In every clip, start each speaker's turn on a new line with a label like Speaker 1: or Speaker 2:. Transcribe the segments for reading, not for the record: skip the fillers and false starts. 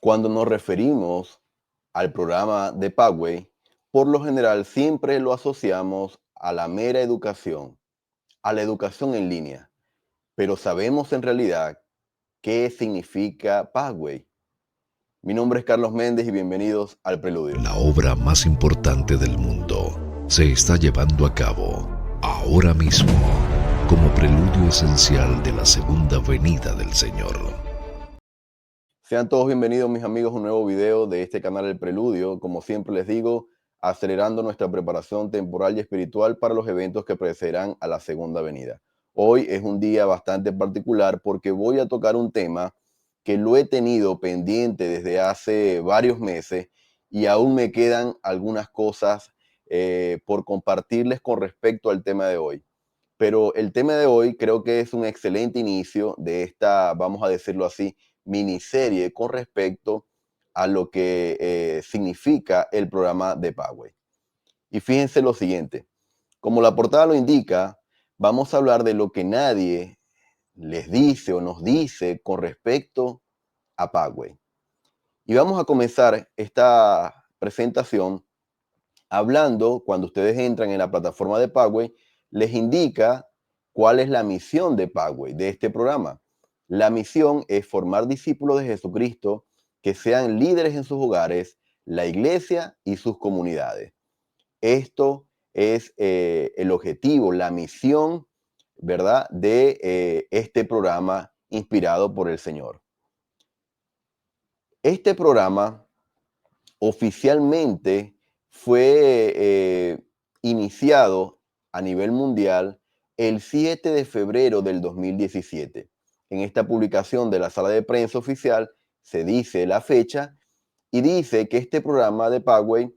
Speaker 1: Cuando nos referimos al programa de Pagway, por lo general siempre lo asociamos a la mera educación, a la educación en línea, pero ¿sabemos en realidad qué significa Pagway? Mi nombre es Carlos Méndez y bienvenidos al Preludio.
Speaker 2: La obra más importante del mundo se está llevando a cabo ahora mismo como preludio esencial de la segunda venida del Señor.
Speaker 1: Sean todos bienvenidos, mis amigos, a un nuevo video de este canal El Preludio. Como siempre les digo, acelerando nuestra preparación temporal y espiritual para los eventos que precederán a la segunda venida. Hoy es un día bastante particular porque voy a tocar un tema que lo he tenido pendiente desde hace varios meses y aún me quedan algunas cosas por compartirles con respecto al tema de hoy. Pero el tema de hoy creo que es un excelente inicio de esta, vamos a decirlo así, miniserie con respecto a lo que significa el programa de Pagway. Y fíjense lo siguiente, como la portada lo indica, vamos a hablar de lo que nadie les dice o nos dice con respecto a Pagway. Y vamos a comenzar esta presentación hablando, cuando ustedes entran en la plataforma de Pagway, les indica cuál es la misión de Pagway, de este programa. La misión es formar discípulos de Jesucristo que sean líderes en sus hogares, la iglesia y sus comunidades. Esto es el objetivo, la misión, ¿verdad?, de este programa inspirado por el Señor. Este programa oficialmente fue iniciado a nivel mundial el 7 de febrero del 2017. En esta publicación de la sala de prensa oficial se dice la fecha y dice que este programa de Pagway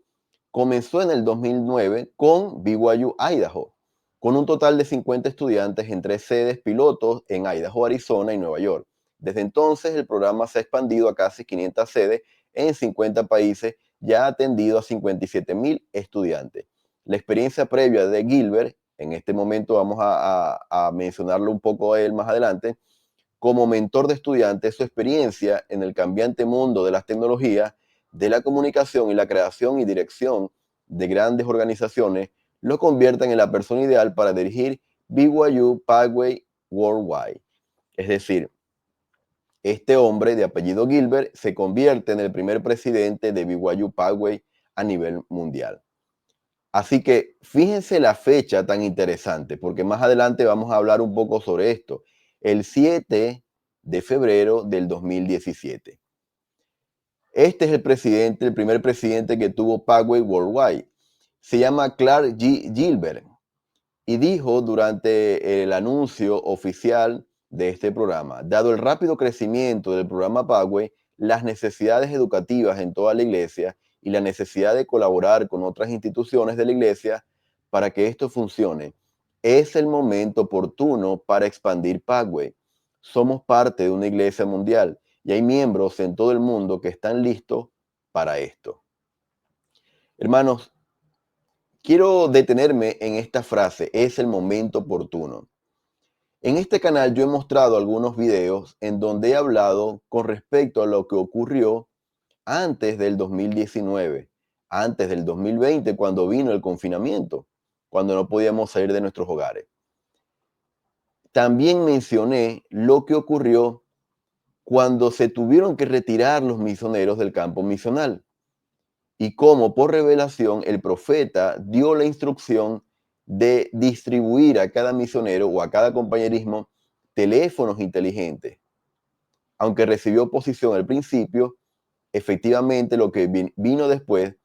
Speaker 1: comenzó en el 2009 con BYU Idaho, con un total de 50 estudiantes en 3 sedes pilotos en Idaho, Arizona y Nueva York. Desde entonces el programa se ha expandido a casi 500 sedes en 50 países, ya ha atendido a 57,000 estudiantes. La experiencia previa de Gilbert, en este momento vamos a mencionarlo un poco a él más adelante, como mentor de estudiantes, su experiencia en el cambiante mundo de las tecnologías, de la comunicación y la creación y dirección de grandes organizaciones lo convierten en la persona ideal para dirigir BYU Pagway Worldwide. Es decir, este hombre de apellido Gilbert se convierte en el primer presidente de BYU Pagway a nivel mundial. Así que fíjense la fecha tan interesante, porque más adelante vamos a hablar un poco sobre esto. El 7 de febrero del 2017. Este es el presidente, el primer presidente que tuvo Pagway Worldwide. Se llama Clark G. Gilbert y dijo durante el anuncio oficial de este programa, dado el rápido crecimiento del programa Pagway, las necesidades educativas en toda la iglesia y la necesidad de colaborar con otras instituciones de la iglesia para que esto funcione, es el momento oportuno para expandir Pagway. Somos parte de una iglesia mundial y hay miembros en todo el mundo que están listos para esto. Hermanos, quiero detenerme en esta frase, es el momento oportuno. En este canal yo he mostrado algunos videos en donde he hablado con respecto a lo que ocurrió antes del 2019, antes del 2020, cuando vino el confinamiento, cuando no podíamos salir de nuestros hogares. También mencioné lo que ocurrió cuando se tuvieron que retirar los misioneros del campo misional y cómo por revelación el profeta dio la instrucción de distribuir a cada misionero o a cada compañerismo teléfonos inteligentes. Aunque recibió oposición al principio, efectivamente lo que vino después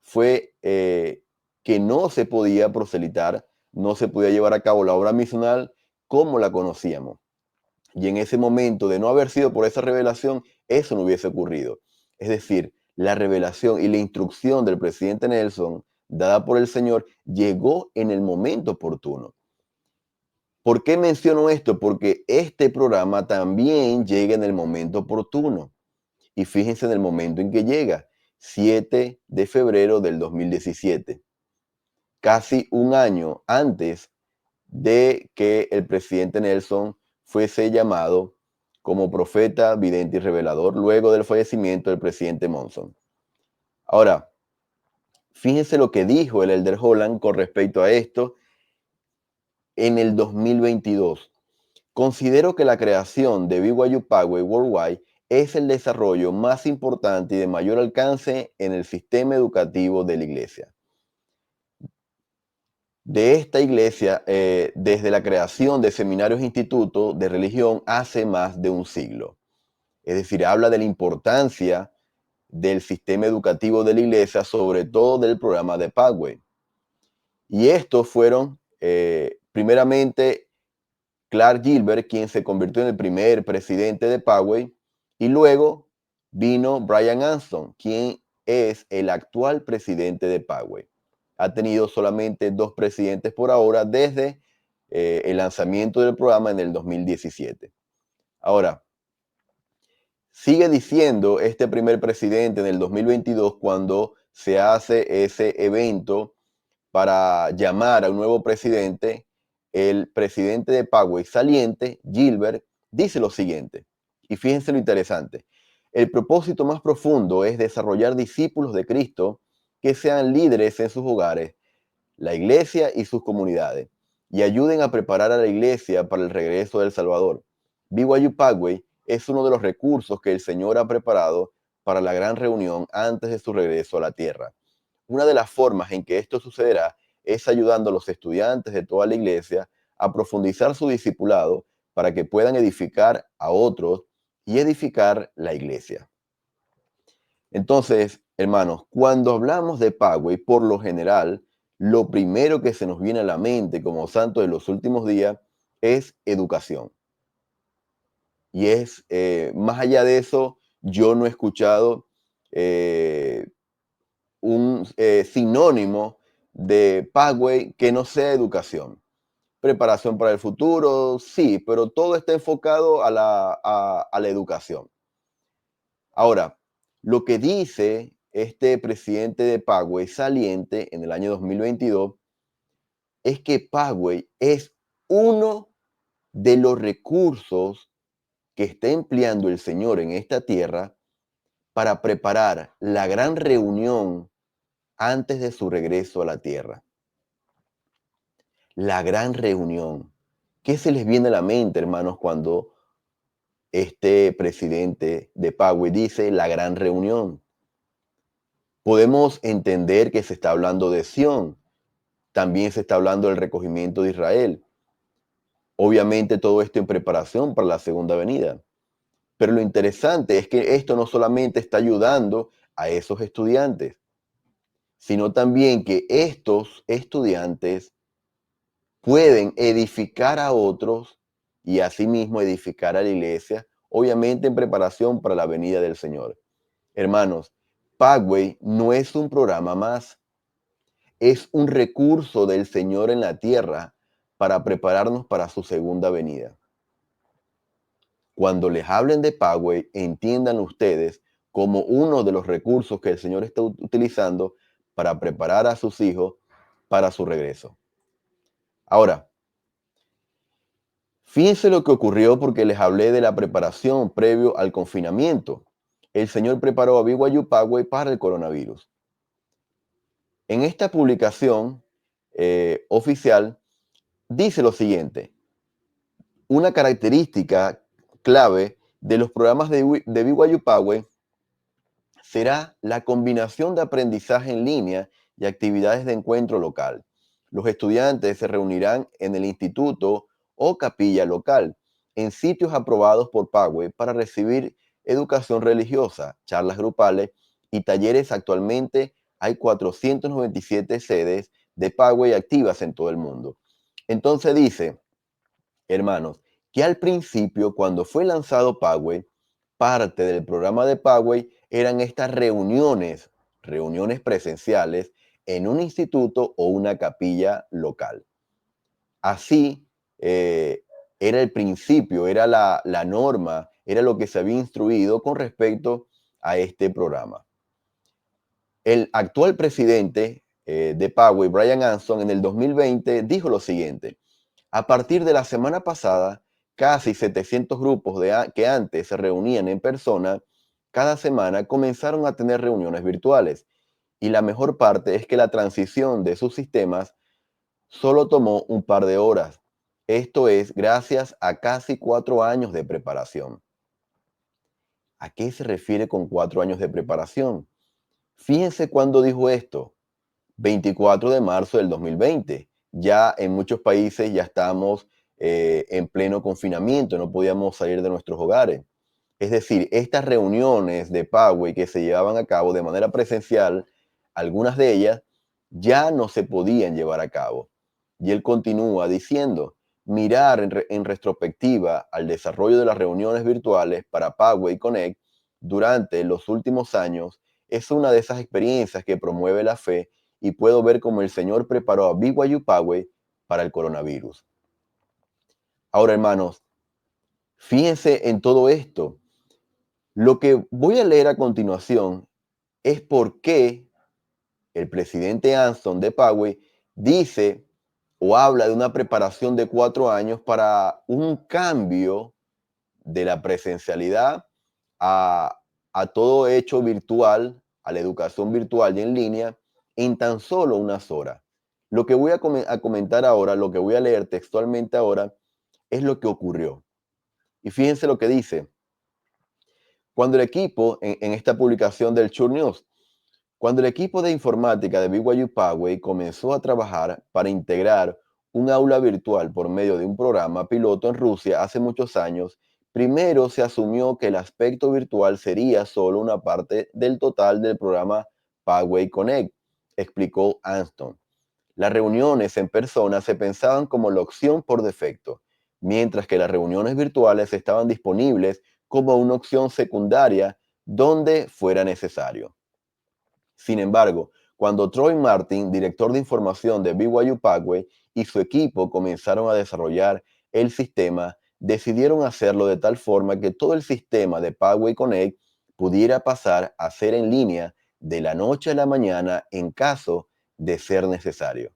Speaker 1: fue que no se podía proselitar, no se podía llevar a cabo la obra misional como la conocíamos. Y en ese momento, de no haber sido por esa revelación, eso no hubiese ocurrido. Es decir, la revelación y la instrucción del presidente Nelson, dada por el Señor, llegó en el momento oportuno. ¿Por qué menciono esto? Porque este programa también llega en el momento oportuno. Y fíjense en el momento en que llega, 7 de febrero del 2017, casi un año antes de que el presidente Nelson fuese llamado como profeta, vidente y revelador luego del fallecimiento del presidente Monson. Ahora, fíjense lo que dijo el Elder Holland con respecto a esto en el 2022. Considero que la creación de BYU Poway Worldwide es el desarrollo más importante y de mayor alcance en el sistema educativo de la iglesia. De esta iglesia, desde la creación de seminarios e institutos de religión hace más de un siglo. Es decir, habla de la importancia del sistema educativo de la iglesia, sobre todo del programa de Poway. Y estos fueron, primeramente, Clark Gilbert, quien se convirtió en el primer presidente de Poway, y luego vino Brian Armstrong, quien es el actual presidente de Poway. Ha tenido solamente 2 presidentes por ahora desde el lanzamiento del programa en el 2017. Ahora, sigue diciendo este primer presidente en el 2022, cuando se hace ese evento para llamar a un nuevo presidente, el presidente de Poway saliente, Gilbert, dice lo siguiente, y fíjense lo interesante: el propósito más profundo es desarrollar discípulos de Cristo que sean líderes en sus hogares, la iglesia y sus comunidades, y ayuden a preparar a la iglesia para el regreso del Salvador. BYU Poway es uno de los recursos que el Señor ha preparado para la gran reunión antes de su regreso a la tierra. Una de las formas en que esto sucederá es ayudando a los estudiantes de toda la iglesia a profundizar su discipulado para que puedan edificar a otros y edificar la iglesia. Entonces, hermanos, cuando hablamos de Poway, por lo general, lo primero que se nos viene a la mente como santos de los últimos días es educación. Y es, más allá de eso, yo no he escuchado un sinónimo de Poway que no sea educación. Preparación para el futuro, sí, pero todo está enfocado a la educación. Ahora, lo que dice este presidente de Poway saliente en el año 2022 es que Poway es uno de los recursos que está empleando el Señor en esta tierra para preparar la gran reunión antes de su regreso a la tierra. La gran reunión. ¿Qué se les viene a la mente, hermanos, cuando este presidente de Poway dice la gran reunión? Podemos entender que se está hablando de Sión. También se está hablando del recogimiento de Israel. Obviamente todo esto en preparación para la segunda venida. Pero lo interesante es que esto no solamente está ayudando a esos estudiantes, sino también que estos estudiantes pueden edificar a otros y asimismo edificar a la iglesia, obviamente en preparación para la venida del Señor. Hermanos, Poway no es un programa más, es un recurso del Señor en la tierra para prepararnos para su segunda venida. Cuando les hablen de Poway, entiendan ustedes como uno de los recursos que el Señor está utilizando para preparar a sus hijos para su regreso. Ahora, fíjense lo que ocurrió, porque les hablé de la preparación previo al confinamiento. El Señor preparó a BYU Poway para el coronavirus. En esta publicación oficial dice lo siguiente: una característica clave de los programas de BYU Poway será la combinación de aprendizaje en línea y actividades de encuentro local. Los estudiantes se reunirán en el instituto o capilla local, en sitios aprobados por Poway para recibir educación religiosa, charlas grupales y talleres. Actualmente hay 497 sedes de Poway activas en todo el mundo. Entonces dice, hermanos, que al principio, cuando fue lanzado Poway, parte del programa de Poway eran estas reuniones presenciales en un instituto o una capilla local. Así era el principio, era la norma, era lo que se había instruido con respecto a este programa. El actual presidente de Poway, Brian Armstrong, en el 2020 dijo lo siguiente: a partir de la semana pasada, casi 700 grupos que antes se reunían en persona cada semana comenzaron a tener reuniones virtuales. Y la mejor parte es que la transición de sus sistemas solo tomó un par de horas. Esto es gracias a casi 4 años de preparación. ¿A qué se refiere con 4 años de preparación? Fíjense cuándo dijo esto. 24 de marzo del 2020. Ya en muchos países ya estamos en pleno confinamiento, no podíamos salir de nuestros hogares. Es decir, estas reuniones de Poway que se llevaban a cabo de manera presencial, algunas de ellas ya no se podían llevar a cabo. Y él continúa diciendo, mirar en retrospectiva al desarrollo de las reuniones virtuales para Poway Connect durante los últimos años es una de esas experiencias que promueve la fe y puedo ver cómo el Señor preparó a BYU Poway para el coronavirus. Ahora, hermanos, fíjense en todo esto. Lo que voy a leer a continuación es por qué el presidente Anson de Poway dice o habla de una preparación de 4 años para un cambio de la presencialidad a, a todo hecho virtual, a la educación virtual y en línea, en tan solo unas horas. Lo que voy a comentar ahora, lo que voy a leer textualmente ahora, es lo que ocurrió. Y fíjense lo que dice. Cuando el equipo, en esta publicación del Chur News, cuando el equipo de informática de BYU Poway comenzó a trabajar para integrar un aula virtual por medio de un programa piloto en Rusia hace muchos años, primero se asumió que el aspecto virtual sería solo una parte del total del programa Poway Connect, explicó Anston. Las reuniones en persona se pensaban como la opción por defecto, mientras que las reuniones virtuales estaban disponibles como una opción secundaria donde fuera necesario. Sin embargo, cuando Troy Martin, director de información de BYU Poway, y su equipo comenzaron a desarrollar el sistema, decidieron hacerlo de tal forma que todo el sistema de Poway Connect pudiera pasar a ser en línea de la noche a la mañana en caso de ser necesario.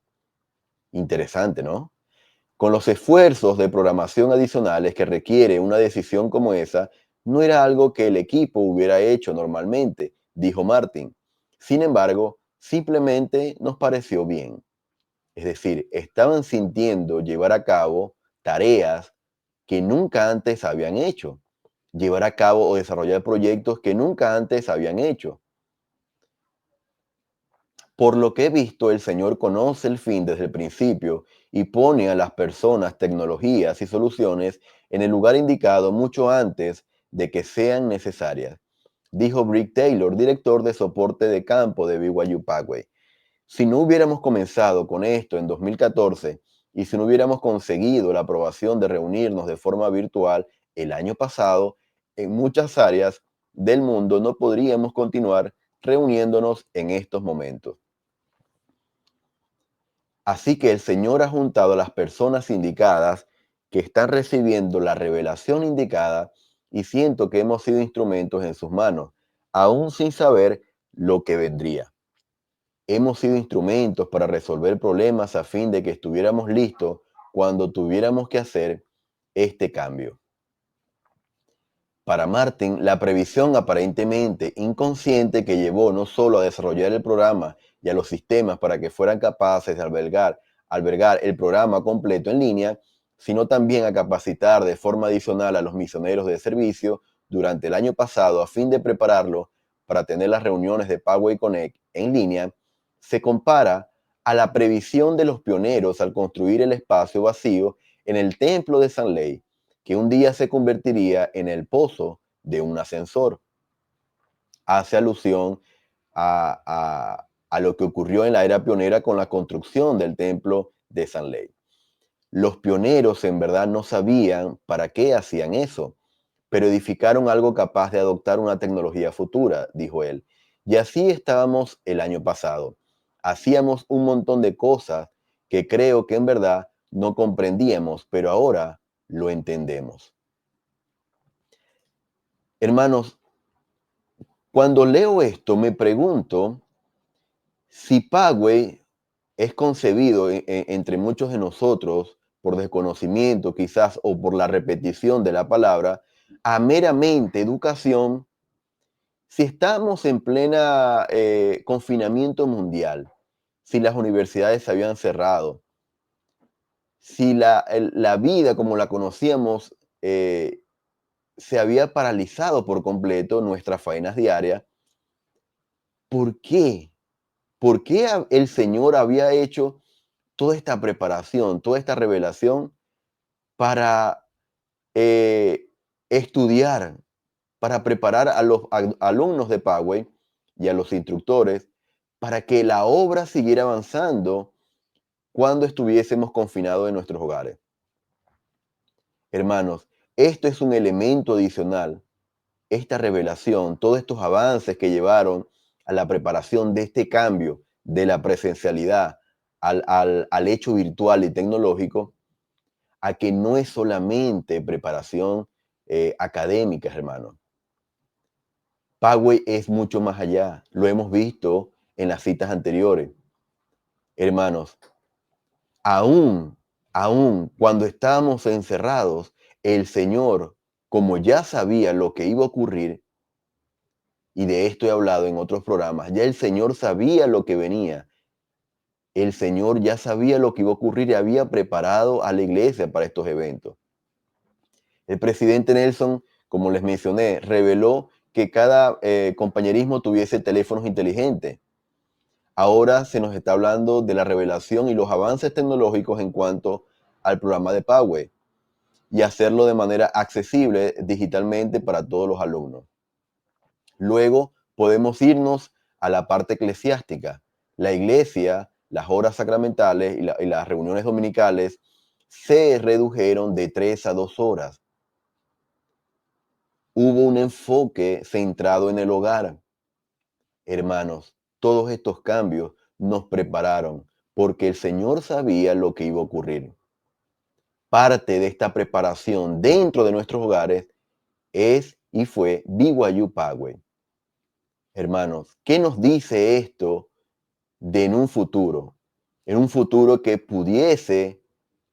Speaker 1: Interesante, ¿no? Con los esfuerzos de programación adicionales que requiere una decisión como esa, no era algo que el equipo hubiera hecho normalmente, dijo Martin. Sin embargo, simplemente nos pareció bien. Es decir, estaban sintiendo llevar a cabo tareas que nunca antes habían hecho, llevar a cabo o desarrollar proyectos que nunca antes habían hecho. Por lo que he visto, el Señor conoce el fin desde el principio y pone a las personas, tecnologías y soluciones en el lugar indicado mucho antes de que sean necesarias, dijo Brick Taylor, director de soporte de campo de BYU Poway. Si no hubiéramos comenzado con esto en 2014 y si no hubiéramos conseguido la aprobación de reunirnos de forma virtual el año pasado, en muchas áreas del mundo no podríamos continuar reuniéndonos en estos momentos. Así que el Señor ha juntado a las personas indicadas que están recibiendo la revelación indicada y siento que hemos sido instrumentos en sus manos, aún sin saber lo que vendría. Hemos sido instrumentos para resolver problemas a fin de que estuviéramos listos cuando tuviéramos que hacer este cambio. Para Martin, la previsión aparentemente inconsciente que llevó no solo a desarrollar el programa y a los sistemas para que fueran capaces de albergar el programa completo en línea, sino también a capacitar de forma adicional a los misioneros de servicio durante el año pasado a fin de prepararlos para tener las reuniones de Poway Connect en línea, se compara a la previsión de los pioneros al construir el espacio vacío en el templo de San Ley, que un día se convertiría en el pozo de un ascensor. Hace alusión a lo que ocurrió en la era pionera con la construcción del templo de San Ley. Los pioneros en verdad no sabían para qué hacían eso, pero edificaron algo capaz de adoptar una tecnología futura, dijo él. Y así estábamos el año pasado. Hacíamos un montón de cosas que creo que en verdad no comprendíamos, pero ahora lo entendemos. Hermanos, cuando leo esto me pregunto si Poway es concebido entre muchos de nosotros por desconocimiento quizás o por la repetición de la palabra, a meramente educación, si estamos en plena confinamiento mundial, si las universidades se habían cerrado, si la vida como la conocíamos se había paralizado por completo, nuestras faenas diarias, ¿por qué? ¿Por qué el Señor había hecho toda esta preparación, toda esta revelación para eh, estudiar, para preparar a los alumnos de Poway y a los instructores para que la obra siguiera avanzando cuando estuviésemos confinados en nuestros hogares? Hermanos, esto es un elemento adicional, esta revelación, todos estos avances que llevaron a la preparación de este cambio de la presencialidad al hecho virtual y tecnológico, a que no es solamente preparación académica, hermanos. Poway es mucho más allá, lo hemos visto en las citas anteriores. Hermanos, aún, aún cuando estábamos encerrados, el Señor, como ya sabía lo que iba a ocurrir, y de esto he hablado en otros programas, ya el Señor sabía lo que venía, el Señor ya sabía lo que iba a ocurrir y había preparado a la iglesia para estos eventos. El presidente Nelson, como les mencioné, reveló que cada compañerismo tuviese teléfonos inteligentes. Ahora se nos está hablando de la revelación y los avances tecnológicos en cuanto al programa de Poway y hacerlo de manera accesible digitalmente para todos los alumnos. Luego podemos irnos a la parte eclesiástica. La iglesia, las horas sacramentales y las reuniones dominicales se redujeron de 3 a 2 horas. Hubo un enfoque centrado en el hogar. Hermanos, todos estos cambios nos prepararon porque el Señor sabía lo que iba a ocurrir. Parte de esta preparación dentro de nuestros hogares es y fue BYU Poway. Hermanos, ¿qué nos dice esto de en un futuro? En un futuro que pudiese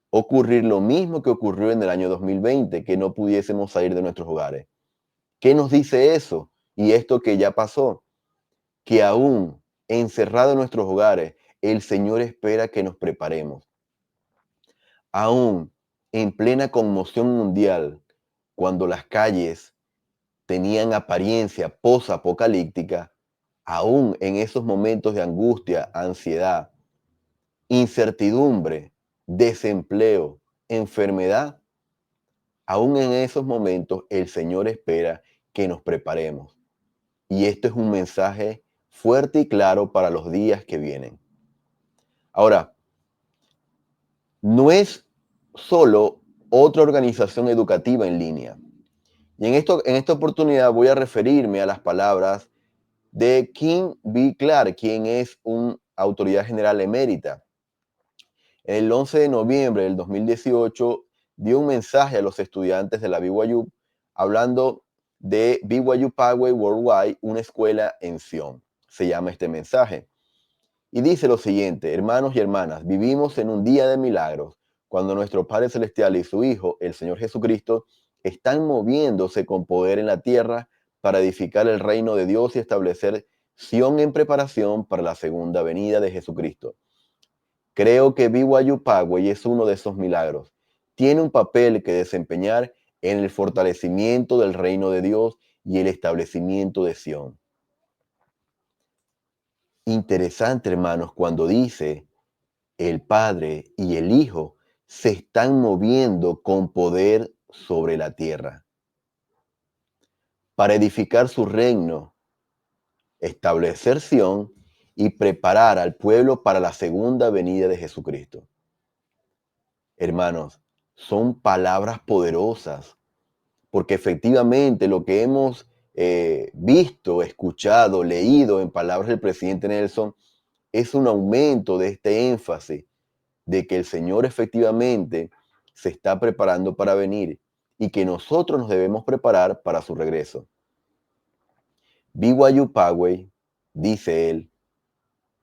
Speaker 1: ocurrir lo mismo que ocurrió en el año 2020, que no pudiésemos salir de nuestros hogares. ¿Qué nos dice eso? Y esto que ya pasó, que aún encerrado en nuestros hogares, el Señor espera que nos preparemos. Aún en plena conmoción mundial, cuando las calles tenían apariencia posapocalíptica, aún en esos momentos de angustia, ansiedad, incertidumbre, desempleo, enfermedad, aún en esos momentos el Señor espera que nos preparemos. Y esto es un mensaje fuerte y claro para los días que vienen. Ahora, no es solo otra organización educativa en línea. Y en esta oportunidad voy a referirme a las palabras de Kim B. Clark, quien es una autoridad general emérita. El 11 de noviembre del 2018 dio un mensaje a los estudiantes de la BYU hablando de BYU Poway Worldwide, una escuela en Sion. Se llama este mensaje. Y dice lo siguiente: hermanos y hermanas, vivimos en un día de milagros, cuando nuestro Padre Celestial y su Hijo, el Señor Jesucristo, están moviéndose con poder en la tierra para edificar el reino de Dios y establecer Sion en preparación para la segunda venida de Jesucristo. Creo que BYU Poway es uno de esos milagros. Tiene un papel que desempeñar en el fortalecimiento del reino de Dios y el establecimiento de Sion. Interesante, hermanos, cuando dice el Padre y el Hijo se están moviendo con poder sobre la tierra para edificar su reino, establecer Sion y preparar al pueblo para la segunda venida de Jesucristo. Hermanos, son palabras poderosas, porque efectivamente lo que hemos visto, escuchado, leído en palabras del presidente Nelson es un aumento de este énfasis de que el Señor efectivamente se está preparando para venir y que nosotros nos debemos preparar para su regreso. BYU Poway, dice él,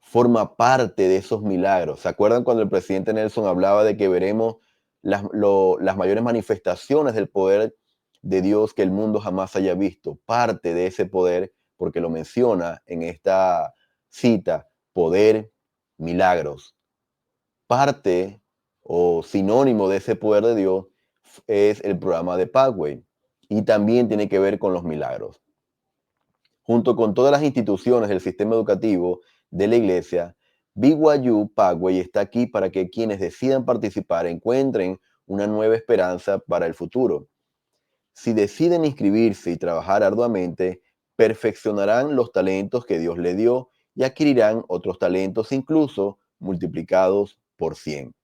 Speaker 1: forma parte de esos milagros. ¿Se acuerdan cuando el presidente Nelson hablaba de que veremos las mayores manifestaciones del poder de Dios que el mundo jamás haya visto. Parte de ese poder, porque lo menciona en esta cita, poder, milagros. Parte o sinónimo de ese poder de Dios es el programa de Pathway y también tiene que ver con los milagros. Junto con todas las instituciones del sistema educativo de la iglesia, BYU Pathway está aquí para que quienes decidan participar encuentren una nueva esperanza para el futuro. Si deciden inscribirse y trabajar arduamente, perfeccionarán los talentos que Dios le dio y adquirirán otros talentos incluso multiplicados por 100,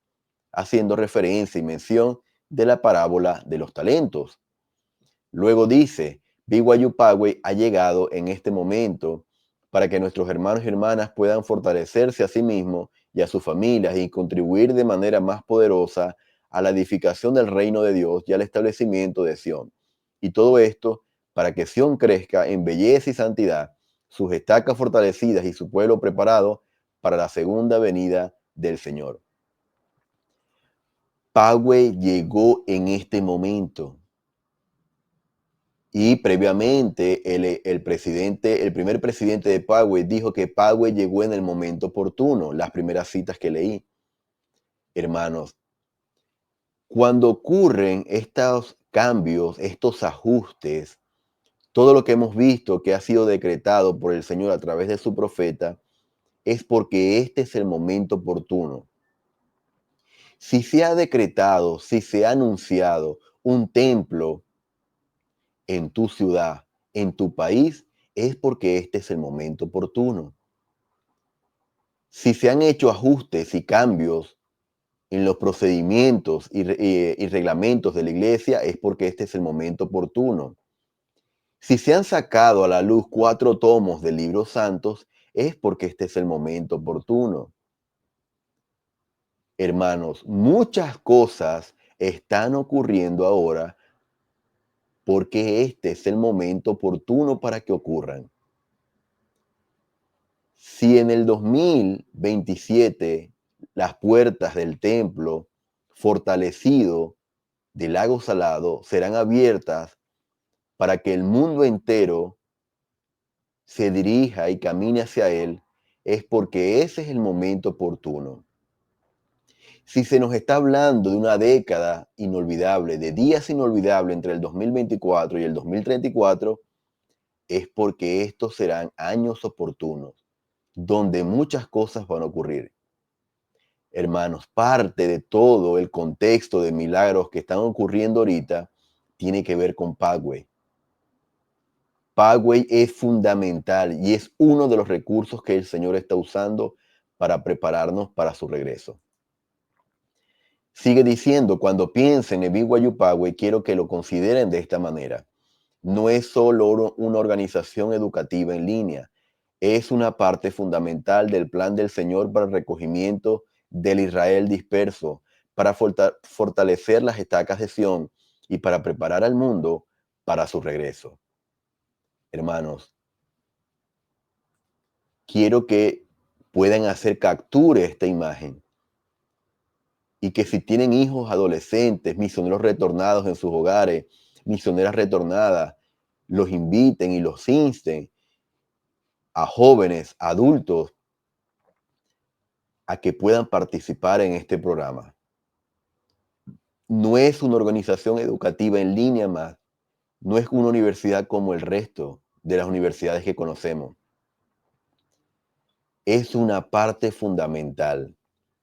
Speaker 1: haciendo referencia y mención de la parábola de los talentos. Luego dice, BYU Pathway ha llegado en este momento para que nuestros hermanos y hermanas puedan fortalecerse a sí mismos y a sus familias y contribuir de manera más poderosa a la edificación del reino de Dios y al establecimiento de Sion. Y todo esto para que Sion crezca en belleza y santidad, sus estacas fortalecidas y su pueblo preparado para la segunda venida del Señor. Pathway llegó en este momento. Y previamente el primer presidente de Pathway dijo que Pathway llegó en el momento oportuno, las primeras citas que leí. Hermanos, cuando ocurren estos cambios, estos ajustes, todo lo que hemos visto que ha sido decretado por el Señor a través de su profeta, es porque este es el momento oportuno. Si se ha decretado, si se ha anunciado un templo en tu ciudad, en tu país, es porque este es el momento oportuno. Si se han hecho ajustes y cambios en los procedimientos y reglamentos de la iglesia, es porque este es el momento oportuno. Si se han sacado a la luz 4 tomos de libros santos, es porque este es el momento oportuno. Hermanos, muchas cosas están ocurriendo ahora porque este es el momento oportuno para que ocurran. Si en el 2027 las puertas del templo fortalecido del lago Salado serán abiertas para que el mundo entero se dirija y camine hacia él, es porque ese es el momento oportuno. Si se nos está hablando de una década inolvidable, de días inolvidables entre el 2024 y el 2034, es porque estos serán años oportunos, donde muchas cosas van a ocurrir. Hermanos, parte de todo el contexto de milagros que están ocurriendo ahorita tiene que ver con Pathway. Pathway es fundamental y es uno de los recursos que el Señor está usando para prepararnos para su regreso. Sigue diciendo, cuando piensen en BYU Pathway, quiero que lo consideren de esta manera. No es solo una organización educativa en línea, es una parte fundamental del plan del Señor para el recogimiento del Israel disperso, para fortalecer las estacas de Sion y para preparar al mundo para su regreso. Hermanos, quiero que puedan hacer capture esta imagen y que si tienen hijos adolescentes, misioneros retornados en sus hogares, misioneras retornadas, los inviten y los insten a jóvenes, adultos, a que puedan participar en este programa. No es una organización educativa en línea más, no es una universidad como el resto de las universidades que conocemos. Es una parte fundamental.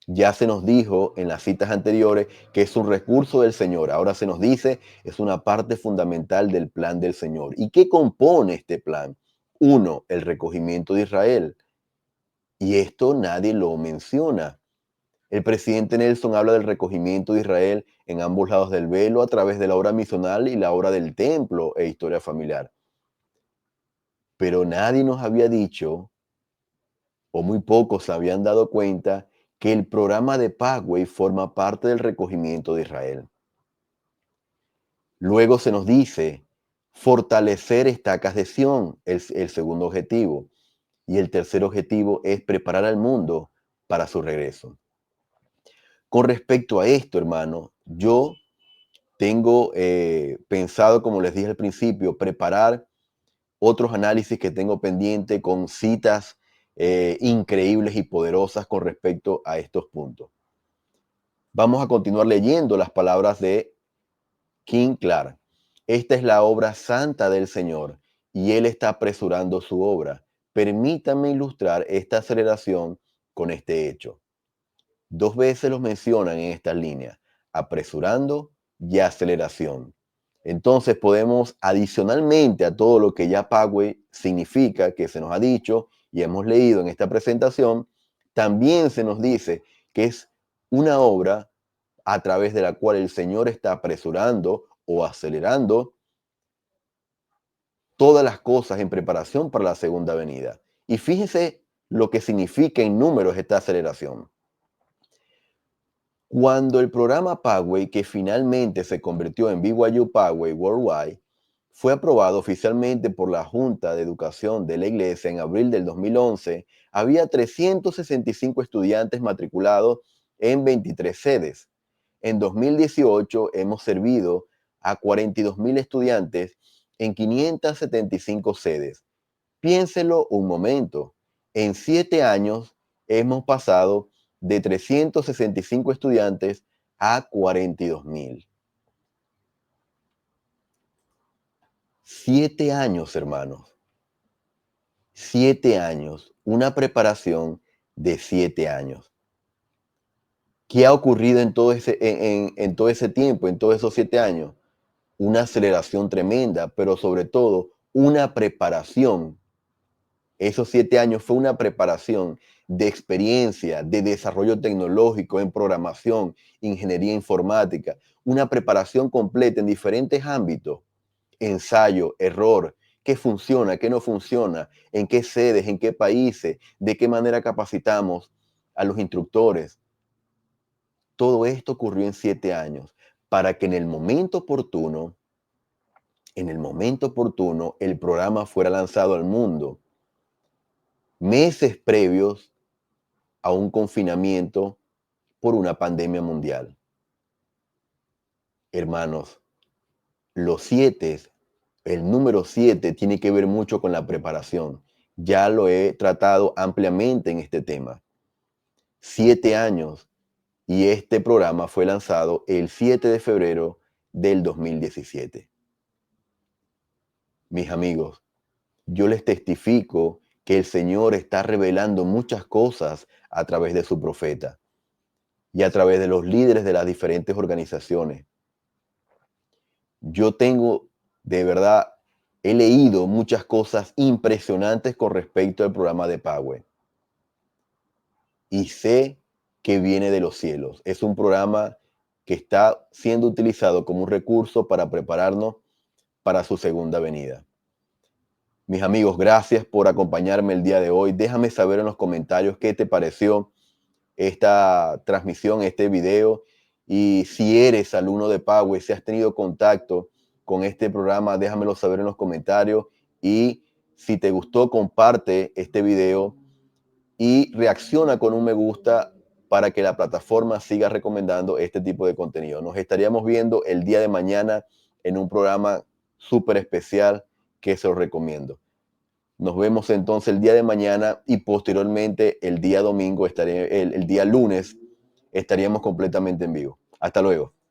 Speaker 1: Ya se nos dijo en las citas anteriores que es un recurso del Señor. Ahora se nos dice es una parte fundamental del plan del Señor. ¿Y qué compone este plan? Uno, el recogimiento de Israel. Y esto nadie lo menciona. El presidente Nelson habla del recogimiento de Israel en ambos lados del velo a través de la obra misional y la obra del templo e historia familiar. Pero nadie nos había dicho, o muy pocos se habían dado cuenta, que el programa de Pathway forma parte del recogimiento de Israel. Luego se nos dice fortalecer estacas de Sion, el segundo objetivo. Y el tercer objetivo es preparar al mundo para su regreso. Con respecto a esto, hermano, yo tengo pensado, como les dije al principio, preparar otros análisis que tengo pendiente con citas increíbles y poderosas con respecto a estos puntos. Vamos a continuar leyendo las palabras de King Clark. Esta es la obra santa del Señor y Él está apresurando su obra. Permítanme ilustrar esta aceleración con este hecho. Dos veces los mencionan en estas líneas, apresurando y aceleración. Entonces podemos, adicionalmente a todo lo que ya Poway significa, que se nos ha dicho y hemos leído en esta presentación, también se nos dice que es una obra a través de la cual el Señor está apresurando o acelerando todas las cosas en preparación para la segunda venida. Y fíjense lo que significa en números esta aceleración. Cuando el programa Poway, que finalmente se convirtió en BYU Poway Worldwide, fue aprobado oficialmente por la Junta de Educación de la Iglesia en abril del 2011, había 365 estudiantes matriculados en 23 sedes. En 2018 hemos servido a 42,000 estudiantes en 575 sedes. Piénselo un momento. En 7 años hemos pasado de 365 estudiantes a 42,000. 7 años, hermanos. 7 años. Una preparación de 7 años. ¿Qué ha ocurrido en todo ese tiempo, en todos esos 7 años? Una aceleración tremenda, pero sobre todo una preparación. Esos 7 años fue una preparación de experiencia, de desarrollo tecnológico en programación, ingeniería informática, una preparación completa en diferentes ámbitos, ensayo, error, qué funciona, qué no funciona, en qué sedes, en qué países, de qué manera capacitamos a los instructores. Todo esto ocurrió en 7 años para que en el momento oportuno, el programa fuera lanzado al mundo meses previos a un confinamiento por una pandemia mundial. Hermanos, el número 7 tiene que ver mucho con la preparación. Ya lo he tratado ampliamente en este tema. 7 años y este programa fue lanzado el 7 de febrero del 2017. Mis amigos, yo les testifico que el Señor está revelando muchas cosas a través de su profeta y a través de los líderes de las diferentes organizaciones. Yo tengo, de verdad, he leído muchas cosas impresionantes con respecto al programa de Poway. Y sé que viene de los cielos. Es un programa que está siendo utilizado como un recurso para prepararnos para su segunda venida. Mis amigos, gracias por acompañarme el día de hoy. Déjame saber en los comentarios qué te pareció esta transmisión, este video. Y si eres alumno de Poway, si has tenido contacto con este programa, déjamelo saber en los comentarios. Y si te gustó, comparte este video y reacciona con un me gusta para que la plataforma siga recomendando este tipo de contenido. Nos estaríamos viendo el día de mañana en un programa súper especial que se los recomiendo. Nos vemos entonces el día de mañana y posteriormente el día domingo, el día lunes, estaríamos completamente en vivo. Hasta luego.